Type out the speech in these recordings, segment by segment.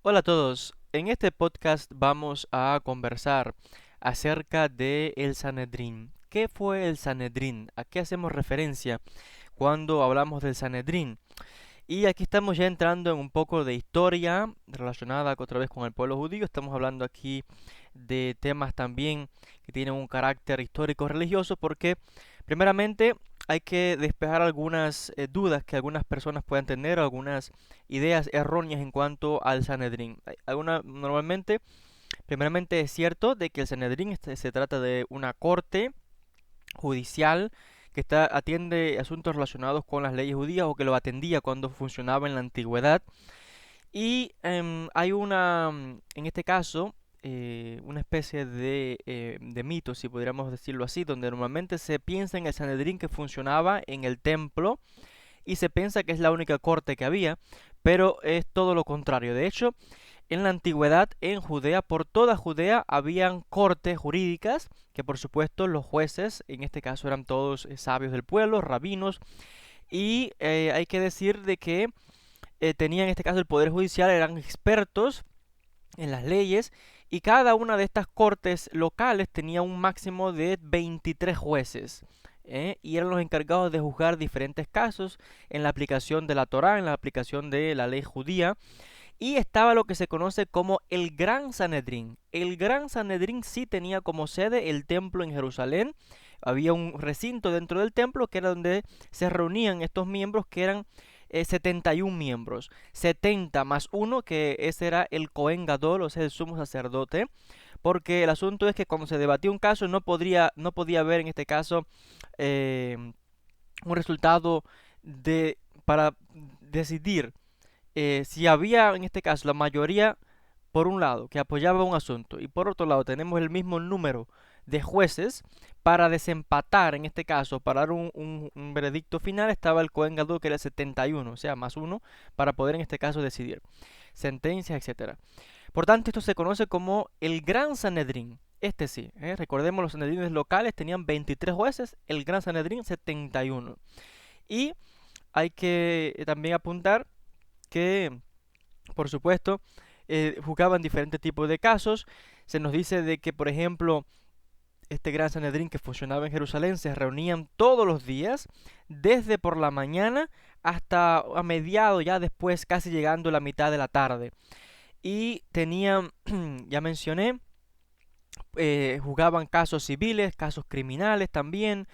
Hola a todos, en este podcast vamos a conversar acerca de el Sanedrín. ¿Qué fue el Sanedrín? ¿A qué hacemos referencia cuando hablamos del Sanedrín? Y aquí estamos ya entrando en un poco de historia relacionada otra vez con el pueblo judío. Estamos hablando aquí de temas también que tienen un carácter histórico religioso porque primeramente hay que despejar algunas dudas que algunas personas puedan tener, algunas ideas erróneas en cuanto al Sanedrín. Normalmente, primeramente es cierto de que el Sanedrín se trata de una corte judicial que atiende asuntos relacionados con las leyes judías o que lo atendía cuando funcionaba en la antigüedad. Y hay en este caso, una especie de mito, si pudiéramos decirlo así, donde normalmente se piensa en el Sanedrín que funcionaba en el templo y se piensa que es la única corte que había, pero es todo lo contrario. De hecho, en la antigüedad, en Judea, por toda Judea, habían cortes jurídicas, que por supuesto los jueces, en este caso eran todos sabios del pueblo, rabinos, y hay que decir de que tenían en este caso el poder judicial, eran expertos en las leyes, y cada una de estas cortes locales tenía un máximo de 23 jueces. Y eran los encargados de juzgar diferentes casos en la aplicación de la Torá, en la aplicación de la ley judía. Y estaba lo que se conoce como el Gran Sanedrín. El Gran Sanedrín sí tenía como sede el templo en Jerusalén. Había un recinto dentro del templo que era donde se reunían estos miembros que eran 71 miembros. 70 más uno, que ese era el Cohen Gadol, o sea, el sumo sacerdote. Porque el asunto es que cuando se debatía un caso no podía haber en este caso eh, un resultado para decidir si había en este caso la mayoría, por un lado, que apoyaba un asunto y por otro lado tenemos el mismo número de jueces para desempatar, en este caso, para dar un veredicto final, estaba el Cohen Gadol que era el 71, o sea, más uno, para poder en este caso decidir sentencias, etcétera. Por tanto, esto se conoce como el Gran Sanedrín. Este sí, recordemos los Sanedrines locales tenían 23 jueces, el Gran Sanedrín 71. Y hay que también apuntar que, por supuesto, juzgaban diferentes tipos de casos. Se nos dice de que, por ejemplo, este gran Sanedrín que funcionaba en Jerusalén se reunían todos los días, desde por la mañana hasta a mediado, ya después casi llegando a la mitad de la tarde. Y tenían, ya mencioné, juzgaban casos civiles, casos criminales también.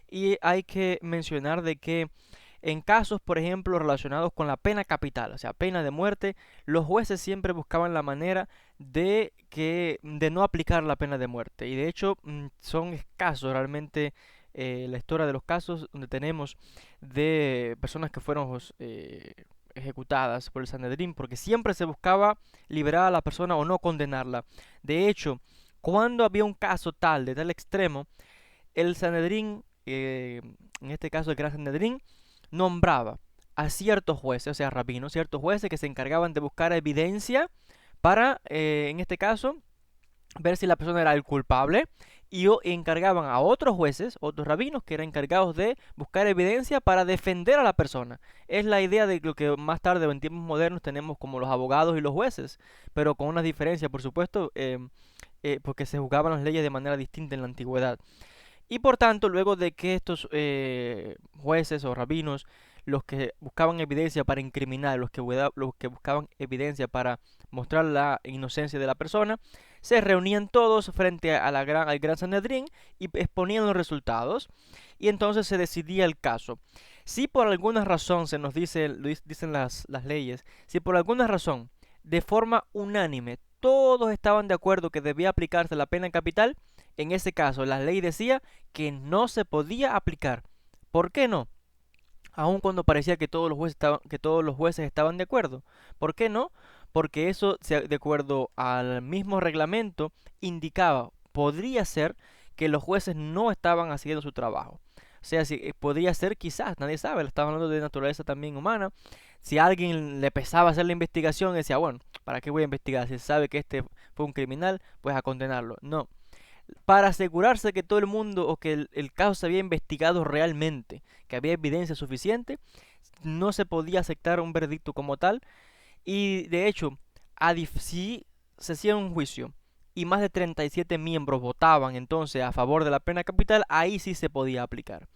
Y hay que mencionar de que en casos, por ejemplo, relacionados con la pena capital, o sea, pena de muerte, los jueces siempre buscaban la manera de no aplicar la pena de muerte. Y de hecho, son escasos realmente la historia de los casos donde tenemos de personas que fueron ejecutadas por el Sanedrín, porque siempre se buscaba liberar a la persona o no condenarla. De hecho, cuando había un caso tal, de tal extremo, el Sanedrín, en este caso el Gran Sanedrín, nombraba a ciertos jueces, o sea, rabinos, ciertos jueces que se encargaban de buscar evidencia para, en este caso, ver si la persona era el culpable y o encargaban a otros jueces, otros rabinos, que eran encargados de buscar evidencia para defender a la persona. Es la idea de lo que más tarde en tiempos modernos tenemos como los abogados y los jueces, pero con una diferencia, por supuesto, porque se juzgaban las leyes de manera distinta en la antigüedad. Y por tanto, luego de que estos jueces o rabinos, los que buscaban evidencia para incriminar, los que buscaban evidencia para mostrar la inocencia de la persona, se reunían todos frente a al gran Sanedrín y exponían los resultados y entonces se decidía el caso. Si por alguna razón se nos dicen las leyes, si por alguna razón, de forma unánime, todos estaban de acuerdo que debía aplicarse la pena capital, en ese caso la ley decía que no se podía aplicar. ¿Por qué no? Aun cuando parecía que todos los jueces estaban de acuerdo. ¿Por qué no? Porque eso, de acuerdo al mismo reglamento, indicaba, podría ser que los jueces no estaban haciendo su trabajo. O sea, si, podría ser quizás, nadie sabe, estamos hablando de naturaleza también humana. Si a alguien le pesaba hacer la investigación, decía, bueno, ¿para qué voy a investigar? Si se sabe que este fue un criminal, pues a condenarlo. No, para asegurarse que todo el mundo o que el caso se había investigado realmente, que había evidencia suficiente, no se podía aceptar un veredicto como tal y de hecho si se hacía un juicio y más de 37 miembros votaban entonces a favor de la pena capital, ahí sí se podía aplicar.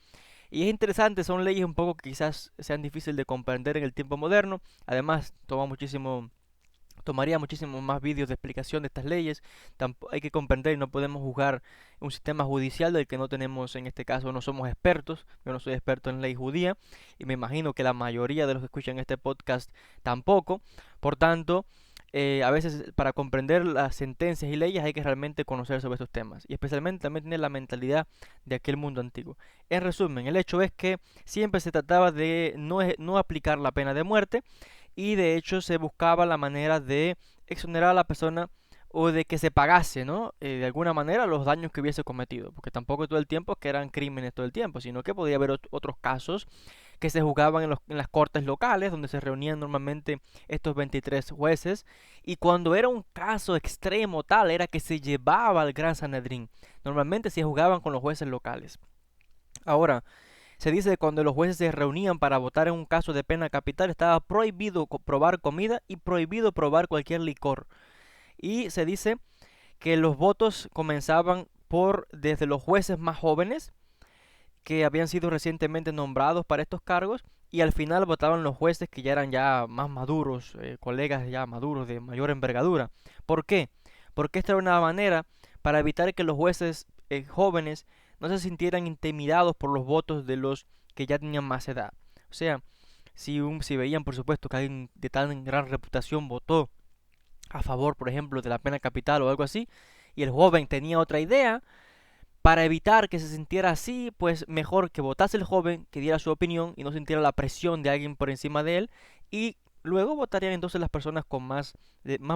Y es interesante, son leyes un poco que quizás sean difíciles de comprender en el tiempo moderno. Además, tomaría muchísimo más vídeos de explicación de estas leyes. Hay que comprender y no podemos juzgar un sistema judicial del que no tenemos, en este caso no somos expertos. Yo no soy experto en ley judía y me imagino que la mayoría de los que escuchan este podcast tampoco. Por tanto, a veces para comprender las sentencias y leyes hay que realmente conocer sobre estos temas y especialmente también tener la mentalidad de aquel mundo antiguo. En resumen, el hecho es que siempre se trataba de no aplicar la pena de muerte y de hecho se buscaba la manera de exonerar a la persona o de que se pagase, ¿no? De alguna manera los daños que hubiese cometido, porque tampoco todo el tiempo es que eran crímenes todo el tiempo, sino que podía haber otros casos que se juzgaban en las cortes locales, donde se reunían normalmente estos 23 jueces, y cuando era un caso extremo tal, era que se llevaba al Gran Sanedrín. Normalmente se juzgaban con los jueces locales. Ahora, se dice que cuando los jueces se reunían para votar en un caso de pena capital, estaba prohibido probar comida y prohibido probar cualquier licor. Y se dice que los votos comenzaban desde los jueces más jóvenes, que habían sido recientemente nombrados para estos cargos, y al final votaban los jueces que ya eran ya más maduros, colegas ya maduros de mayor envergadura. ¿Por qué? Porque esta era una manera para evitar que los jueces jóvenes no se sintieran intimidados por los votos de los que ya tenían más edad. O sea, si veían por supuesto que alguien de tan gran reputación votó a favor, por ejemplo, de la pena capital o algo así, y el joven tenía otra idea, para evitar que se sintiera así, pues mejor que votase el joven, que diera su opinión y no sintiera la presión de alguien por encima de él, y luego votarían entonces las personas más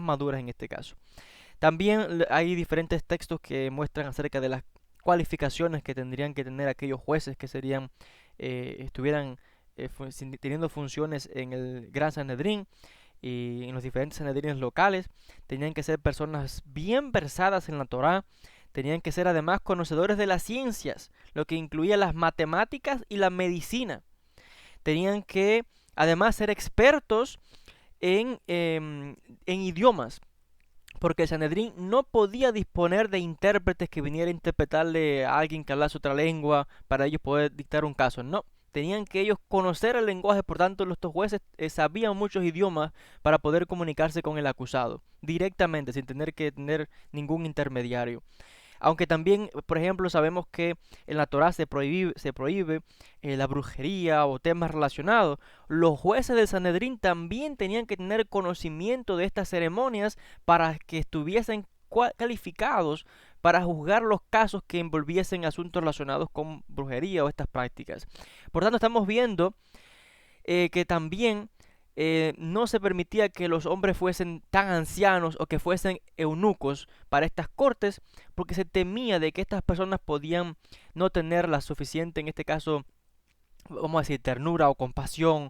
maduras en este caso. También hay diferentes textos que muestran acerca de las cualificaciones que tendrían que tener aquellos jueces que estuvieran teniendo funciones en el Gran Sanedrín y en los diferentes sanedrines locales. Tenían que ser personas bien versadas en la Torá, tenían que ser además conocedores de las ciencias, lo que incluía las matemáticas y la medicina. Tenían que además ser expertos en idiomas, porque el Sanedrín no podía disponer de intérpretes que viniera a interpretarle a alguien que hablase otra lengua para ellos poder dictar un caso. No, tenían que ellos conocer el lenguaje, por tanto estos jueces sabían muchos idiomas para poder comunicarse con el acusado directamente, sin tener que tener ningún intermediario. Aunque también, por ejemplo, sabemos que en la Torá se prohíbe la brujería o temas relacionados. Los jueces del Sanedrín también tenían que tener conocimiento de estas ceremonias para que estuviesen calificados para juzgar los casos que envolviesen asuntos relacionados con brujería o estas prácticas. Por tanto, estamos viendo que también no se permitía que los hombres fuesen tan ancianos o que fuesen eunucos para estas cortes, porque se temía de que estas personas podían no tener la suficiente, en este caso, vamos a decir, ternura o compasión,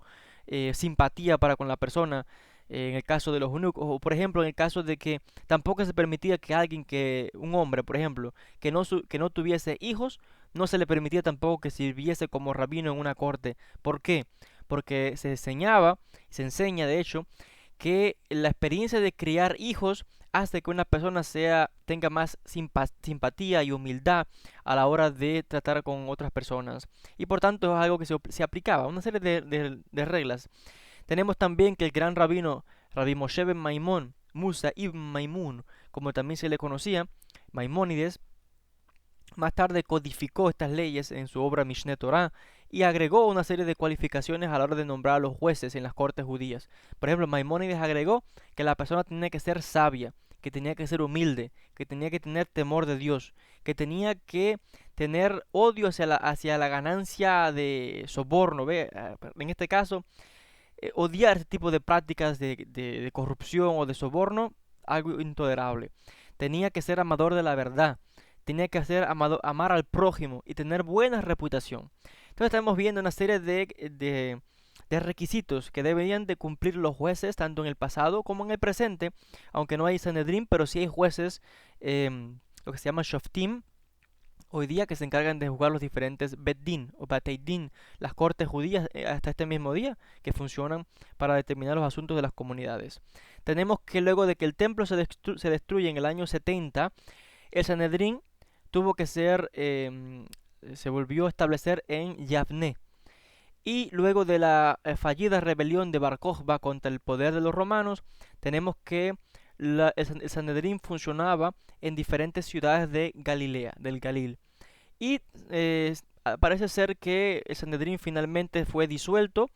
simpatía para con la persona, en el caso de los eunucos, o por ejemplo en el caso de que tampoco se permitía que un hombre, por ejemplo, que no tuviese hijos, no se le permitía tampoco que sirviese como rabino en una corte. ¿Por qué? Porque se enseña de hecho, que la experiencia de criar hijos hace que una persona tenga más simpatía y humildad a la hora de tratar con otras personas. Y por tanto es algo que se aplicaba, una serie de reglas. Tenemos también que el gran rabino, Rabbi Moshe ben Maimón, Musa ibn Maimun, como también se le conocía, Maimónides, más tarde codificó estas leyes en su obra Mishneh Torah y agregó una serie de cualificaciones a la hora de nombrar a los jueces en las cortes judías. Por ejemplo, Maimónides agregó que la persona tenía que ser sabia, que tenía que ser humilde, que tenía que tener temor de Dios, que tenía que tener odio hacia la ganancia de soborno. ¿Ve? En este caso, odiar este tipo de prácticas de corrupción o de soborno, algo intolerable. Tenía que ser amador de la verdad, tenía que amar al prójimo y tener buena reputación. Entonces estamos viendo una serie de requisitos que deberían de cumplir los jueces tanto en el pasado como en el presente, aunque no hay Sanedrín, pero sí hay jueces, lo que se llama Shoftim hoy día que se encargan de juzgar los diferentes Bet Din o Batei Din, las cortes judías hasta este mismo día, que funcionan para determinar los asuntos de las comunidades. Tenemos que luego de que el templo se destruye en el año 70, el Sanedrín tuvo que se volvió a establecer en Yavne. Y luego de la fallida rebelión de Bar Kokhba contra el poder de los romanos, tenemos que el Sanedrín funcionaba en diferentes ciudades de Galilea, del Galil. Y parece ser que el Sanedrín finalmente fue disuelto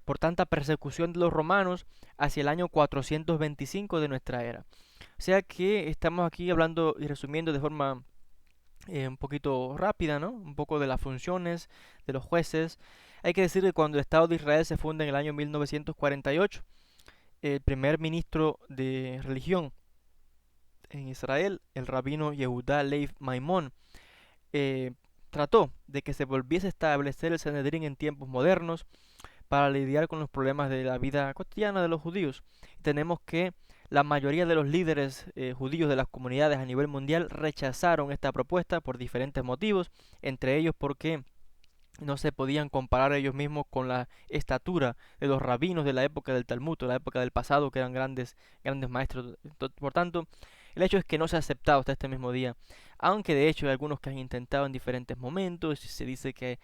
por tanta persecución de los romanos hacia el año 425 de nuestra era. O sea que estamos aquí hablando y resumiendo de forma un poquito rápida, ¿no? Un poco de las funciones de los jueces. Hay que decir que cuando el Estado de Israel se funda en el año 1948, el primer ministro de religión en Israel, el rabino Yehuda Leib Maimón, eh, trató de que se volviese a establecer el Sanedrín en tiempos modernos para lidiar con los problemas de la vida cotidiana de los judíos. Tenemos que la mayoría de los líderes judíos de las comunidades a nivel mundial rechazaron esta propuesta por diferentes motivos, entre ellos porque no se podían comparar ellos mismos con la estatura de los rabinos de la época del Talmud, de la época del pasado, que eran grandes maestros. Por tanto, el hecho es que no se ha aceptado hasta este mismo día, aunque de hecho hay algunos que han intentado en diferentes momentos, y se dice que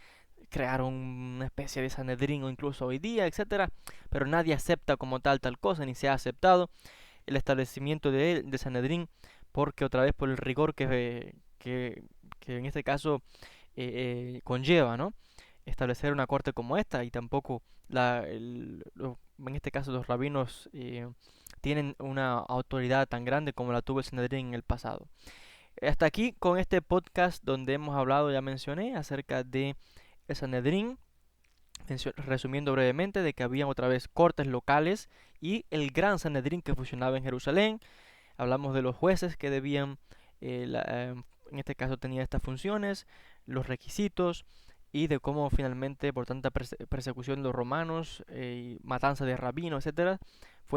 crearon una especie de Sanedrín o incluso hoy día, etcétera, pero nadie acepta como tal cosa, ni se ha aceptado el establecimiento de Sanedrín, porque otra vez por el rigor que en este caso conlleva, ¿no? Establecer una corte como esta, y tampoco en este caso los rabinos tienen una autoridad tan grande como la tuvo el Sanedrín en el pasado. Hasta aquí con este podcast donde hemos hablado, ya mencioné, acerca de el Sanedrín, resumiendo brevemente de que habían otra vez cortes locales y el gran Sanedrín que funcionaba en Jerusalén. Hablamos de los jueces que debían, en este caso tenía estas funciones, los requisitos, y de cómo finalmente por tanta persecución de los romanos y matanza de rabinos, etcétera,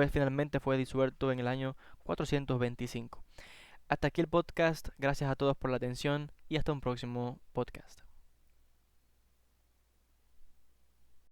finalmente fue disuelto en el año 425. Hasta aquí el podcast, gracias a todos por la atención y hasta un próximo podcast.